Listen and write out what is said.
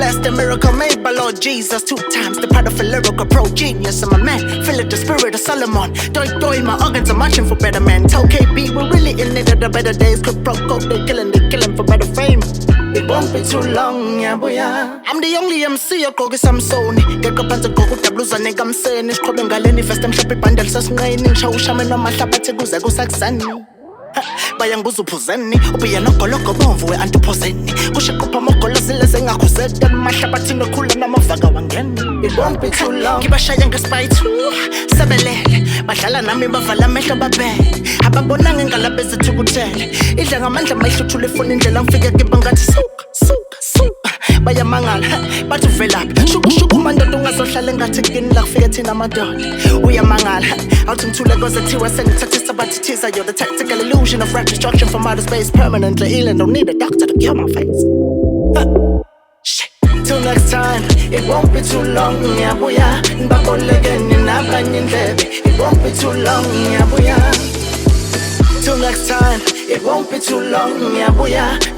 blessed, a miracle made by Lord Jesus. 2 times the part of a lyrical pro genius. I'm a man, feel it, the spirit of Solomon. Doi, my organs are marching for better men. Tell KB, we're really in it at the better days. Could pro-coke, they killing for better fame. It won't be too long, yeah, boy. I'm the only MC, a Kogi Samsoni. Get up and go with the blues and I'm saying it's called Galeni Fest and Shappy Bundle, so snaining, show shaman on my Shabbat, go Saxani. Bayangbuza uphuzeni ubuya nogoloko bomvu we-antiphoseni kushiqupha amogolo zileze ngakhuzete mahlabathi nokhula namavaka wangena. It won't be too long ngibashaya ngespite sebelele badlala nami bavala amehlo babhele ababonanga ingalabe zithukuthele idla ngamandla mayihluthula ifuna indlela ngifike kiba ngathi suka bayamangala bathi uvelaphi shuku mandoda ungazohlala engathi kini la kufike thina amadoda uyamangala awuthi ngithule koze kuthiwa sengithathisa bathi thiza you're the tactical illusion of rap destruction from outer space permanently ill and don't need a doctor to kill my face. Shit. Till next time, it won't be too long, ngiyabuya ngibabolekeni nabanye indlebe. It won't be too long, ngiyabuya. Till next time, it won't be too long, ngiyabuya.